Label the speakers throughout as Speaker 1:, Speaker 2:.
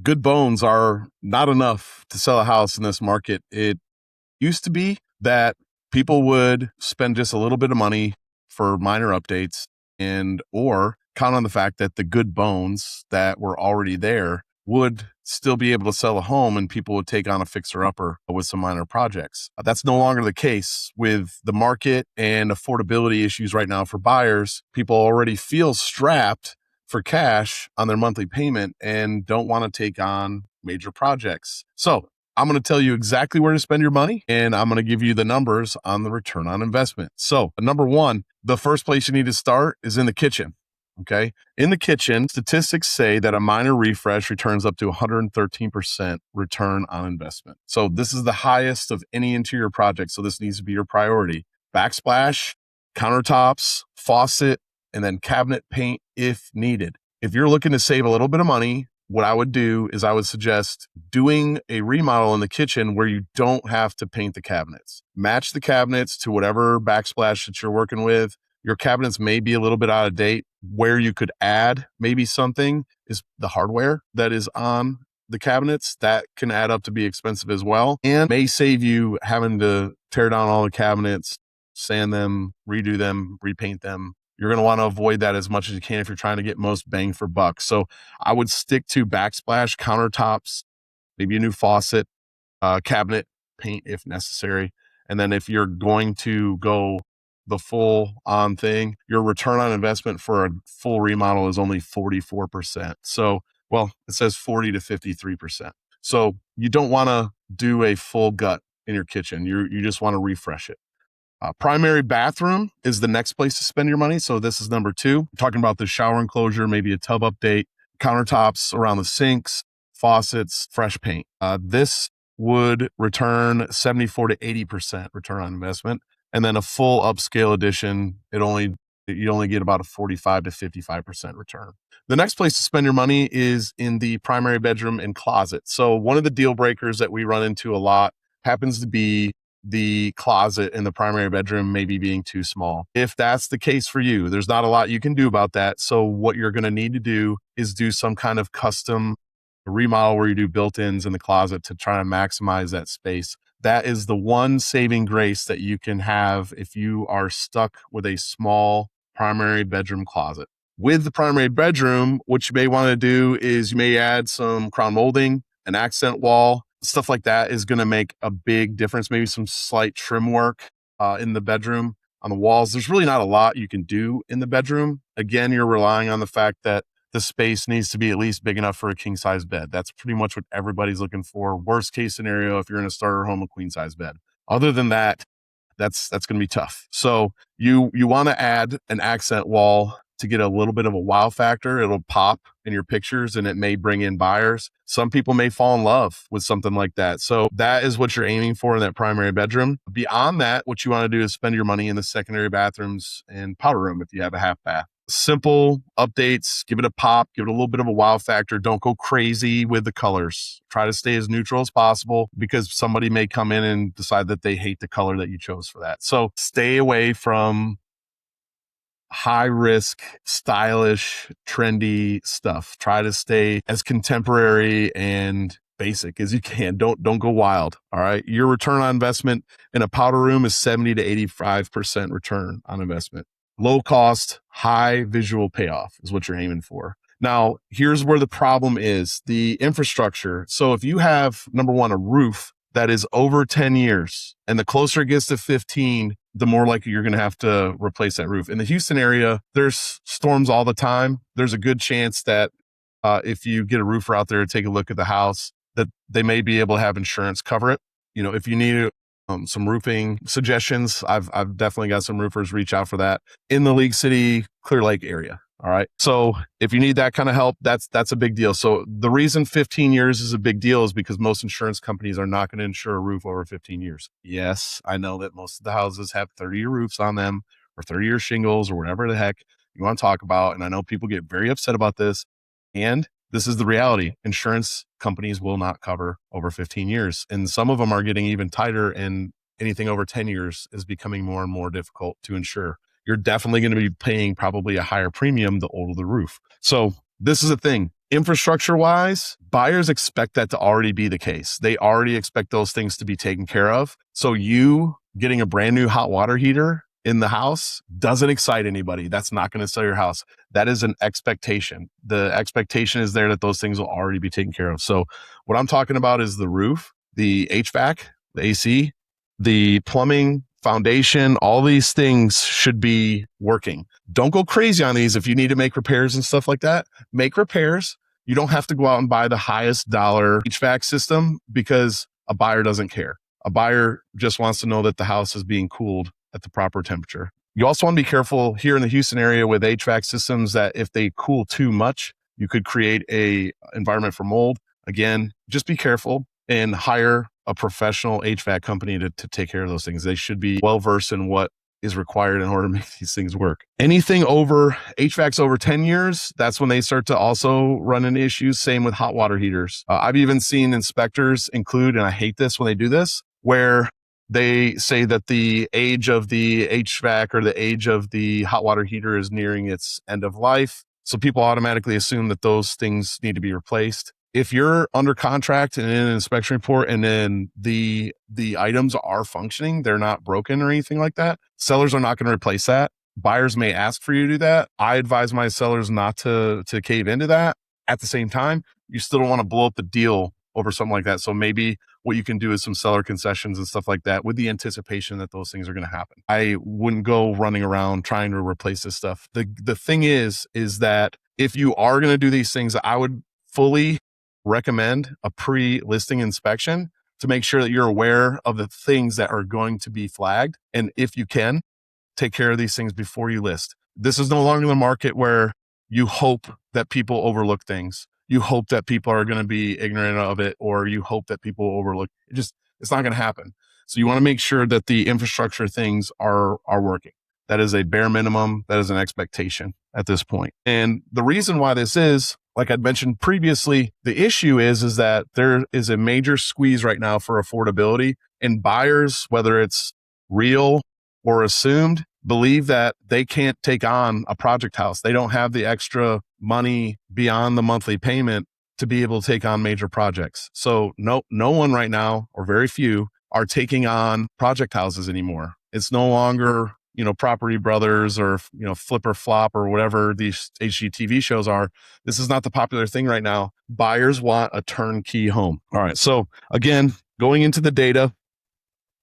Speaker 1: good bones are not enough to sell a house in this market. It used to be that people would spend just a little bit of money for minor updates and or count on the fact that the good bones that were already there would still be able to sell a home and people would take on a fixer upper with some minor projects. That's no longer the case with the market and affordability issues right now for buyers. People already feel strapped for cash on their monthly payment and don't want to take on major projects. So I'm going to tell you exactly where to spend your money, and I'm going to give you the numbers on the return on investment. So number one, the first place you need to start is in the kitchen. Okay. In the kitchen, statistics say that a minor refresh returns up to 113% return on investment. So this is the highest of any interior project. So this needs to be your priority. Backsplash, countertops, faucet, and then cabinet paint if needed. If you're looking to save a little bit of money, what I would do is I would suggest doing a remodel in the kitchen where you don't have to paint the cabinets. Match the cabinets to whatever backsplash that you're working with. Your cabinets may be a little bit out of date. Where you could add maybe something is the hardware that is on the cabinets. That can add up to be expensive as well and may save you having to tear down all the cabinets, sand them, redo them, repaint them. You're going to want to avoid that as much as you can if you're trying to get most bang for buck. So I would stick to backsplash, countertops, maybe a new faucet, cabinet paint if necessary. And then if you're going to go the full on thing, your return on investment for a full remodel is only 44%. So, well, it says 40 to 53%. So you don't want to do a full gut in your kitchen. You just want to refresh it. Primary bathroom is the next place to spend your money. So this is number two. Talking about the shower enclosure, maybe a tub update, countertops around the sinks, faucets, fresh paint. This would return 74 to 80% return on investment. And then a full upscale edition, you only get about a 45 to 55% return. The next place to spend your money is in the primary bedroom and closet. So one of the deal breakers that we run into a lot happens to be the closet in the primary bedroom maybe being too small. If that's the case for you, there's not a lot you can do about that. So what you're going to need to do is do some kind of custom remodel where you do built-ins in the closet to try to maximize that space. That is the one saving grace that you can have if you are stuck with a small primary bedroom closet. With the primary bedroom, what you may want to do is you may add some crown molding, an accent wall. Stuff like that is going to make a big difference. Maybe some slight trim work in the bedroom on the walls. There's really not a lot you can do in the bedroom. Again, you're relying on the fact that the space needs to be at least big enough for a king size bed. That's pretty much what everybody's looking for. Worst case scenario, if you're in a starter home, a queen size bed. Other than that, that's going to be tough. So you want to add an accent wall to get a little bit of a wow factor. It'll pop in your pictures and it may bring in buyers. Some people may fall in love with something like that. So that is what you're aiming for in that primary bedroom. Beyond that, what you want to do is spend your money in the secondary bathrooms and powder room if you have a half bath. Simple updates, give it a pop, give it a little bit of a wow factor. Don't go crazy with the colors. Try to stay as neutral as possible because somebody may come in and decide that they hate the color that you chose for that. So stay away from high risk, stylish, trendy stuff. Try to stay as contemporary and basic as you can. Don't go wild. All right. Your return on investment in a powder room is 70 to 85% return on investment. Low cost, high visual payoff is what you're aiming for. Now, here's where the problem is the infrastructure. So if you have, number one, a roof that is over 10 years and the closer it gets to 15, the more likely you're going to have to replace that roof. In the Houston area, there's storms all the time. There's a good chance that if you get a roofer out there to take a look at the house, that they may be able to have insurance cover it. You know, if you need some roofing suggestions, I've definitely got some roofers reach out for that in the League City, Clear Lake area. All right. So if you need that kind of help, that's a big deal. So the reason 15 years is a big deal is because most insurance companies are not going to insure a roof over 15 years. Yes, I know that most of the houses have 30-year roofs on them or 30-year shingles or whatever the heck you want to talk about. And I know people get very upset about this. And this is the reality. Insurance companies will not cover over 15 years. And some of them are getting even tighter, and anything over 10 years is becoming more and more difficult to insure. You're definitely going to be paying probably a higher premium the older the roof. So this is a thing. Infrastructure wise, buyers expect that to already be the case. They already expect those things to be taken care of. So you getting a brand new hot water heater in the house doesn't excite anybody. That's not going to sell your house. That is an expectation. The expectation is there that those things will already be taken care of. So what I'm talking about is the roof, the HVAC, the AC, the plumbing, foundation, all these things should be working. Don't go crazy on these. If you need to make repairs and stuff like that, make repairs. You don't have to go out and buy the highest dollar HVAC system because a buyer doesn't care. A buyer just wants to know that the house is being cooled at the proper temperature. You also want to be careful here in the Houston area with HVAC systems that if they cool too much, you could create a environment for mold. Again, just be careful and hire a professional HVAC company to take care of those things. They should be well-versed in what is required in order to make these things work. Anything over HVAC's over 10 years, that's when they start to also run into issues. Same with hot water heaters. I've even seen inspectors include, and I hate this when they do this, where they say that the age of the HVAC or the age of the hot water heater is nearing its end of life. So people automatically assume that those things need to be replaced. If you're under contract and in an inspection report and then the items are functioning, they're not broken or anything like that, sellers are not going to replace that. Buyers may ask for you to do that. I advise my sellers not to cave into that. At the same time, you still don't want to blow up the deal over something like that. So maybe what you can do is some seller concessions and stuff like that with the anticipation that those things are going to happen. I wouldn't go running around trying to replace this stuff. The thing is that if you are going to do these things, I would fully recommend a pre-listing inspection to make sure that you're aware of the things that are going to be flagged. And if you can, take care of these things before you list. This is no longer the market where you hope that people overlook things. You hope that people are going to be ignorant of it, or you hope that people overlook it. It's not going to happen. So you want to make sure that the infrastructure things are working. That is a bare minimum. That is an expectation at this point. And the reason why this is, like I'd mentioned previously, the issue is that there is a major squeeze right now for affordability, and buyers, whether it's real or assumed, believe that they can't take on a project house. They don't have the extra money beyond the monthly payment to be able to take on major projects. So no one right now, or very few, are taking on project houses anymore. It's no longer, Property Brothers or, Flip or Flop or whatever these HGTV shows are. This is not the popular thing right now. Buyers want a turnkey home. All right. So again, going into the data,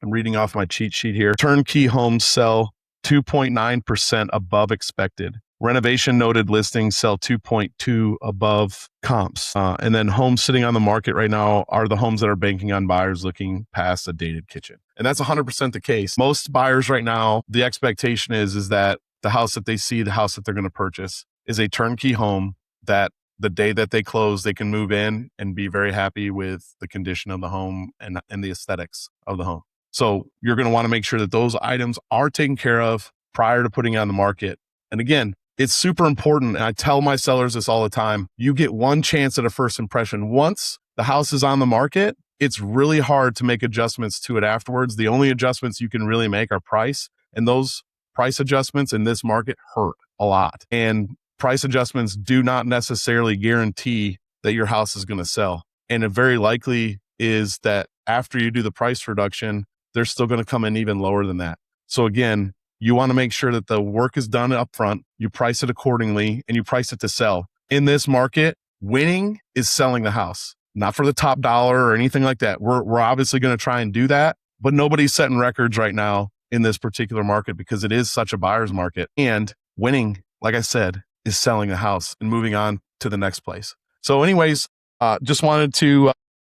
Speaker 1: I'm reading off my cheat sheet here. Turnkey homes sell 2.9% above expected. Renovation noted listings sell 2.2 above comps. And then homes sitting on the market right now are the homes that are banking on buyers looking past a dated kitchen. And that's 100% the case. Most buyers right now, the expectation is that the house that they see, the house that they're going to purchase is a turnkey home that the day that they close, they can move in and be very happy with the condition of the home and the aesthetics of the home. So you're going to want to make sure that those items are taken care of prior to putting it on the market. And again, it's super important. And I tell my sellers this all the time. You get one chance at a first impression. Once the house is on the market, it's really hard to make adjustments to it afterwards. The only adjustments you can really make are price. And those price adjustments in this market hurt a lot. And price adjustments do not necessarily guarantee that your house is going to sell. And it very likely is that after you do the price reduction, they're still going to come in even lower than that. So again, you want to make sure that the work is done up front, you price it accordingly, and you price it to sell. In this market, winning is selling the house, not for the top dollar or anything like that. We're obviously going to try and do that, but nobody's setting records right now in this particular market because it is such a buyer's market. And winning, like I said, is selling the house and moving on to the next place. So anyways, just wanted to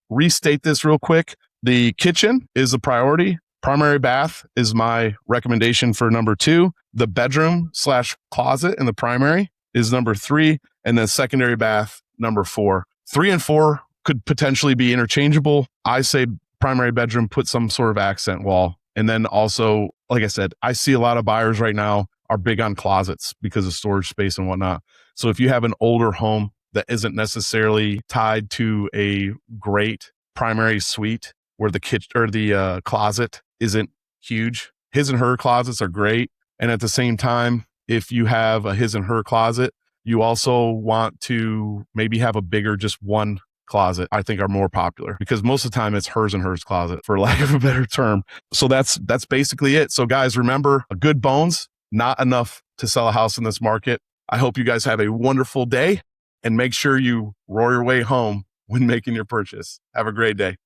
Speaker 1: restate this real quick. The kitchen is a priority. Primary bath is my recommendation for number 2. The bedroom/closet in the primary is number 3. And then secondary bath, number 4. 3 and 4 could potentially be interchangeable. I say primary bedroom, put some sort of accent wall. And then also, like I said, I see a lot of buyers right now are big on closets because of storage space and whatnot. So if you have an older home that isn't necessarily tied to a great primary suite where the kitchen or the closet isn't huge, his and her closets are great. And at the same time, if you have a his and her closet You also want to maybe have a bigger, just one closet, I think are more popular because most of the time it's hers and hers closet, for lack of a better term. So that's basically it. So guys, remember, a good bones, not enough to sell a house in this market. I hope you guys have a wonderful day and make sure you roar your way home when making your purchase. Have a great day.